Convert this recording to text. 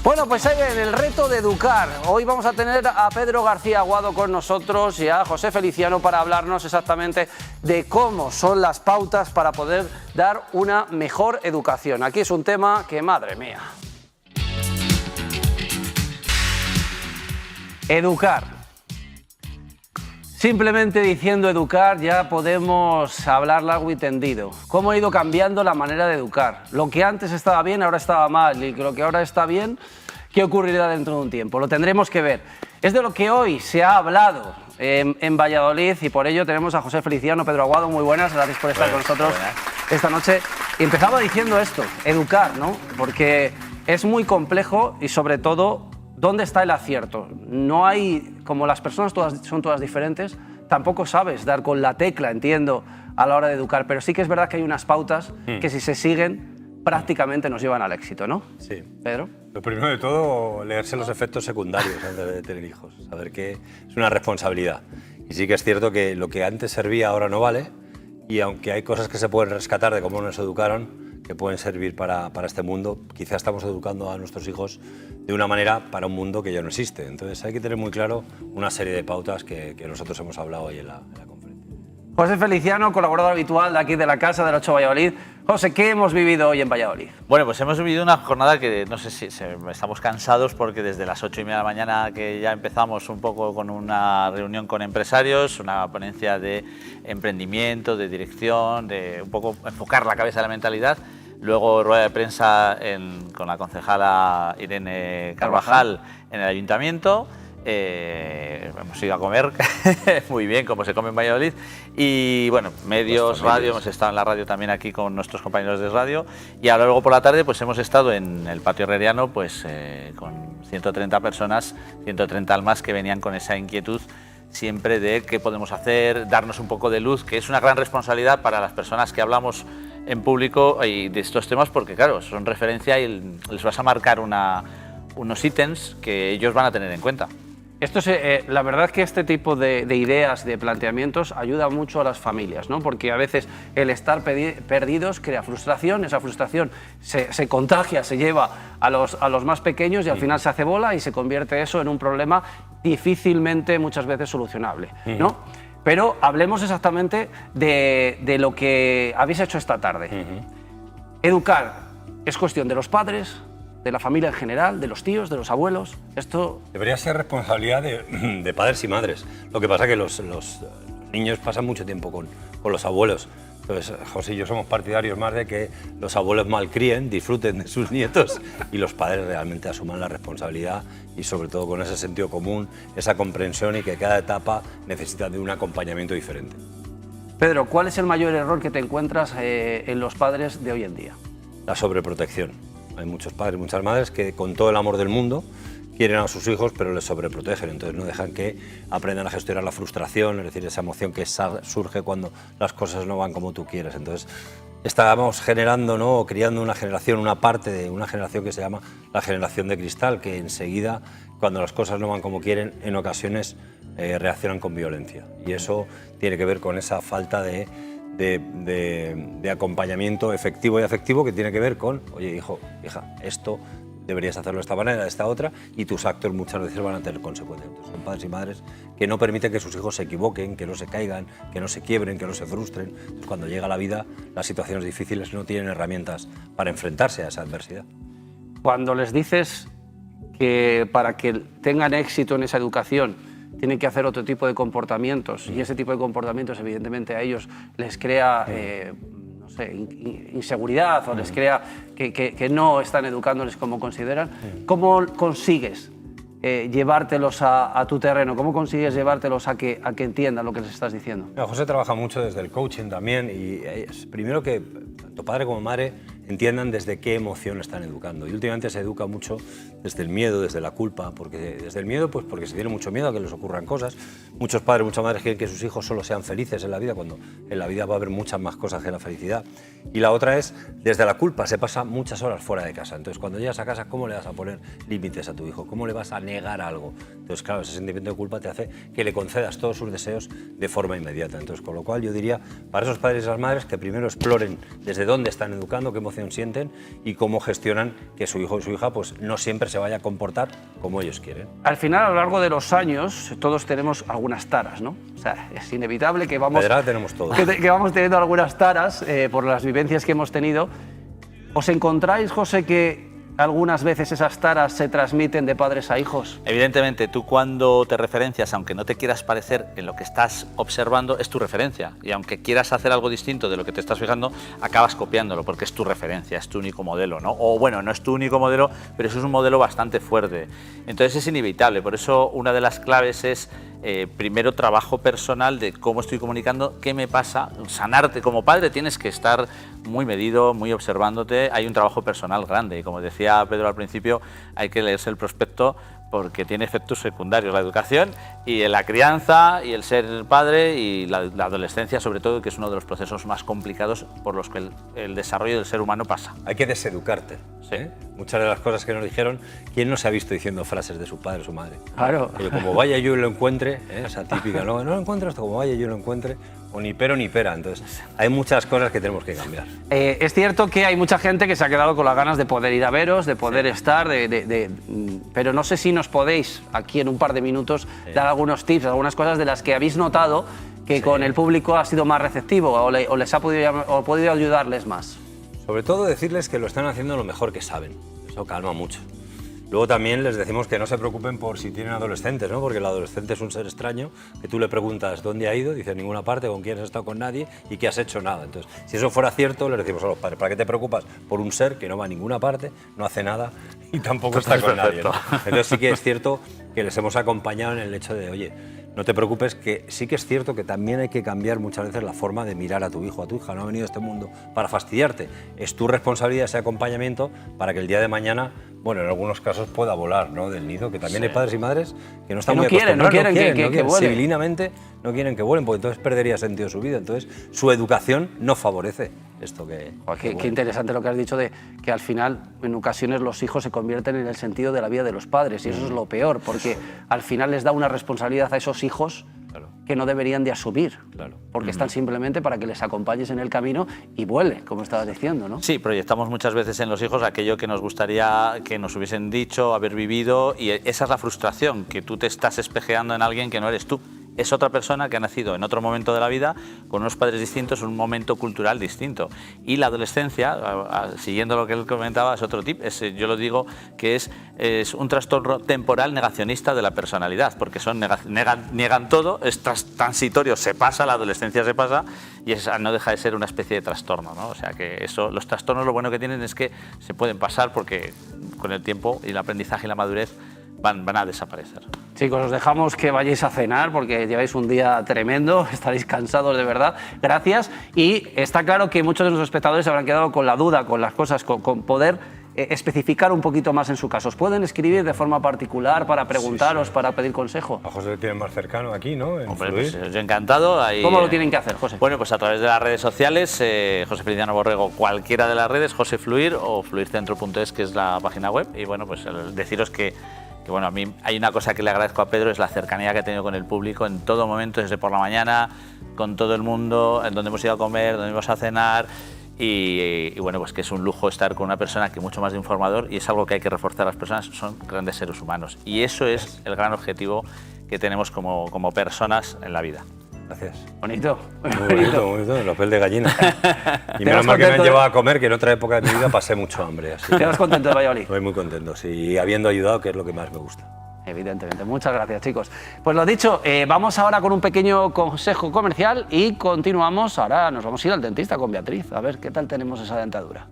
Bueno, pues ahí en el reto de educar. Hoy vamos a tener a Pedro García Aguado con nosotros y a José Feliciano para hablarnos exactamente de cómo son las pautas para poder dar una mejor educación. Aquí es un tema que, madre mía. Educar. Simplemente diciendo educar ya podemos hablar largo y tendido. Cómo ha ido cambiando la manera de educar. Lo que antes estaba bien ahora estaba mal y lo que ahora está bien, ¿qué ocurrirá dentro de un tiempo? Lo tendremos que ver. Es de lo que hoy se ha hablado en Valladolid y por ello tenemos a José Feliciano, Pedro Aguado. Muy buenas, gracias por estar con nosotros esta noche. Y empezaba diciendo esto, educar, ¿no? Porque es muy complejo y sobre todo, ¿dónde está el acierto? No hay, como las personas son todas diferentes, tampoco sabes dar con la tecla, entiendo, a la hora de educar, pero sí que es verdad que hay unas pautas que si se siguen prácticamente nos llevan al éxito, ¿no? Sí. Pedro. Lo primero de todo, leerse los efectos secundarios antes de tener hijos, saber que es una responsabilidad. Y sí que es cierto que lo que antes servía ahora no vale, y aunque hay cosas que se pueden rescatar de cómo nos educaron, que pueden servir para este mundo, quizá estamos educando a nuestros hijos de una manera para un mundo que ya no existe. Entonces hay que tener muy claro una serie de pautas que nosotros hemos hablado hoy en la conferencia. José Feliciano, colaborador habitual de aquí de la Casa del 8 Valladolid. José, ¿qué hemos vivido hoy en Valladolid? Bueno, pues hemos vivido una jornada que no sé si estamos cansados porque desde las 8:30 de la mañana que ya empezamos un poco con una reunión con empresarios, una ponencia de emprendimiento, de dirección, de un poco enfocar la cabeza de la mentalidad. Luego rueda de prensa con la concejala Irene Carvajal en el ayuntamiento. Hemos ido a comer muy bien, como se come en Valladolid, y bueno, medios, radio, hemos estado en la radio también aquí con nuestros compañeros de radio, y ahora luego por la tarde pues hemos estado en el patio herreriano pues con 130 personas, 130 almas que venían con esa inquietud siempre de qué podemos hacer, darnos un poco de luz, que es una gran responsabilidad para las personas que hablamos en público y de estos temas, porque claro, son referencia y les vas a marcar unos ítems que ellos van a tener en cuenta. Esto es, la verdad que este tipo de ideas, de planteamientos, ayuda mucho a las familias, ¿no? Porque a veces el estar perdidos crea frustración, esa frustración se contagia, se lleva a los más pequeños y al final se hace bola y se convierte eso en un problema difícilmente muchas veces solucionable, ¿no? Pero hablemos exactamente de lo que habéis hecho esta tarde. Educar es cuestión de los padres, de la familia en general, de los tíos, de los abuelos. Esto debería ser responsabilidad de padres y madres. Lo que pasa es que los niños pasan mucho tiempo con los abuelos. Entonces, José y yo somos partidarios más de que los abuelos malcríen, disfruten de sus nietos y los padres realmente asuman la responsabilidad y sobre todo con ese sentido común, esa comprensión y que cada etapa necesita de un acompañamiento diferente. Pedro, ¿cuál es el mayor error que te encuentras en los padres de hoy en día? La sobreprotección. Hay muchos padres, muchas madres que con todo el amor del mundo quieren a sus hijos pero les sobreprotegen, entonces no dejan que aprendan a gestionar la frustración, es decir, esa emoción que surge cuando las cosas no van como tú quieres. Entonces estábamos generando, ¿no?, o criando una generación, una parte de una generación que se llama la generación de cristal, que enseguida, cuando las cosas no van como quieren, en ocasiones reaccionan con violencia. Y eso tiene que ver con esa falta de acompañamiento efectivo y afectivo que tiene que ver con, oye, hijo, hija, esto deberías hacerlo de esta manera, de esta otra, y tus actos muchas veces van a tener consecuencias. Entonces, son padres y madres que no permiten que sus hijos se equivoquen, que no se caigan, que no se quiebren, que no se frustren. Entonces, cuando llega la vida, las situaciones difíciles no tienen herramientas para enfrentarse a esa adversidad. Cuando les dices que para que tengan éxito en esa educación tienen que hacer otro tipo de comportamientos y ese tipo de comportamientos evidentemente a ellos les crea no sé, inseguridad o les crea que no están educándoles como consideran, ¿cómo consigues llevártelos a tu terreno? ¿Cómo consigues llevártelos a que entiendan lo que les estás diciendo? Mira, José trabaja mucho desde el coaching también y primero que tanto padre como madre entiendan desde qué emoción están educando. Y últimamente se educa mucho desde el miedo, desde la culpa, porque desde el miedo, pues porque se tiene mucho miedo a que les ocurran cosas. Muchos padres, muchas madres quieren que sus hijos solo sean felices en la vida, cuando en la vida va a haber muchas más cosas que la felicidad. Y la otra es, desde la culpa, se pasa muchas horas fuera de casa. Entonces, cuando llegas a casa, ¿cómo le vas a poner límites a tu hijo? ¿Cómo le vas a negar algo? Entonces, claro, ese sentimiento de culpa te hace que le concedas todos sus deseos de forma inmediata. Entonces, con lo cual yo diría, para esos padres y esas madres, que primero exploren desde dónde están educando, qué emociones emoción sienten y cómo gestionan que su hijo o su hija pues, no siempre se vaya a comportar como ellos quieren. Al final, a lo largo de los años, todos tenemos algunas taras, ¿no? O sea, es inevitable que vamos, tenemos todo. que vamos teniendo algunas taras por las vivencias que hemos tenido. ¿Os encontráis, José, que algunas veces esas taras se transmiten de padres a hijos? Evidentemente, tú cuando te referencias, aunque no te quieras parecer en lo que estás observando, es tu referencia. Y aunque quieras hacer algo distinto de lo que te estás fijando, acabas copiándolo, porque es tu referencia, es tu único modelo, ¿no? O bueno, no es tu único modelo, pero eso es un modelo bastante fuerte. Entonces es inevitable. Por eso una de las claves es, primero, trabajo personal de cómo estoy comunicando, qué me pasa. Sanarte como padre tienes que estar muy medido, muy observándote. Hay un trabajo personal grande y, como decía Pedro al principio, hay que leerse el prospecto porque tiene efectos secundarios, la educación y la crianza y el ser padre y la adolescencia, sobre todo, que es uno de los procesos más complicados por los que el desarrollo del ser humano pasa. Hay que deseducarte. Sí. Muchas de las cosas que nos dijeron, ¿quién no se ha visto diciendo frases de su padre o su madre? Claro. Oye, como vaya yo y lo encuentre, esa típica, no lo encuentro esto, como vaya yo y lo encuentre, o ni pero ni pera. Entonces, hay muchas cosas que tenemos que cambiar. Es cierto que hay mucha gente que se ha quedado con las ganas de poder ir a veros, de poder estar, pero no sé si nos podéis, aquí en un par de minutos, dar algunos tips, algunas cosas de las que habéis notado que con el público ha sido más receptivo o les ha podido ayudarles más. Sobre todo decirles que lo están haciendo lo mejor que saben. Eso calma mucho. Luego también les decimos que no se preocupen por si tienen adolescentes, ¿no? Porque el adolescente es un ser extraño, que tú le preguntas dónde ha ido, dice en ninguna parte, con quién has estado, con nadie, y que has hecho nada. Entonces, si eso fuera cierto, les decimos a los padres, ¿para qué te preocupas por un ser que no va a ninguna parte, no hace nada y tampoco está con nadie, ¿no? Entonces sí que es cierto que les hemos acompañado en el hecho de, oye, no te preocupes, que sí que es cierto que también hay que cambiar muchas veces la forma de mirar a tu hijo o a tu hija. No ha venido a este mundo para fastidiarte. Es tu responsabilidad ese acompañamiento para que el día de mañana, bueno, en algunos casos pueda volar, ¿no? Del nido, que también hay padres y madres que no están muy acostumbrados. No quieren que vuele. Civilinamente no quieren que vuelen, porque entonces perdería sentido su vida. Entonces su educación no favorece esto que... Qué interesante lo que has dicho de que al final, en ocasiones, los hijos se convierten en el sentido de la vida de los padres, y eso es lo peor, porque al final les da una responsabilidad a esos hijos que no deberían de asumir, porque están simplemente para que les acompañes en el camino y vuele, como estabas diciendo, ¿no? Sí, proyectamos muchas veces en los hijos aquello que nos gustaría que nos hubiesen dicho, haber vivido, y esa es la frustración, que tú te estás espejeando en alguien que no eres tú. Es otra persona que ha nacido en otro momento de la vida, con unos padres distintos, un momento cultural distinto. Y la adolescencia, siguiendo lo que él comentaba, es otro tip. Yo lo digo que es un trastorno temporal negacionista de la personalidad, porque niegan todo, es transitorio, se pasa, la adolescencia se pasa, y no deja de ser una especie de trastorno, ¿no? O sea que los trastornos lo bueno que tienen es que se pueden pasar porque con el tiempo y el aprendizaje y la madurez van a desaparecer. Chicos, os dejamos que vayáis a cenar porque lleváis un día tremendo, estaréis cansados de verdad. Gracias. Y está claro que muchos de nuestros espectadores se habrán quedado con la duda, con las cosas, con poder especificar un poquito más en su caso. ¿Os pueden escribir de forma particular para preguntaros, para pedir consejo? A José lo tienen más cercano aquí, ¿no? Hombre, pues yo encantado. Ahí, ¿cómo lo tienen que hacer, José? Bueno, pues a través de las redes sociales, José Feliciano Borrego, cualquiera de las redes, José Fluir o fluircentro.es, que es la página web. Y bueno, pues deciros que bueno, a mí hay una cosa que le agradezco a Pedro, es la cercanía que ha tenido con el público en todo momento, desde por la mañana, con todo el mundo, en donde hemos ido a comer, donde íbamos a cenar. Y bueno, pues que es un lujo estar con una persona que mucho más de informador, y es algo que hay que reforzar. Las personas son grandes seres humanos y eso es el gran objetivo que tenemos como personas en la vida. Gracias. Bonito. Muy bonito, el papel de gallina. Y menos mal que me han llevado a comer, que en otra época de mi vida pasé mucho hambre. Así. ¿Te vas contento de Valladolid? Estoy muy contento, sí, y habiendo ayudado, que es lo que más me gusta. Evidentemente. Muchas gracias, chicos. Pues lo dicho, vamos ahora con un pequeño consejo comercial y continuamos. Ahora nos vamos a ir al dentista con Beatriz, a ver qué tal tenemos esa dentadura.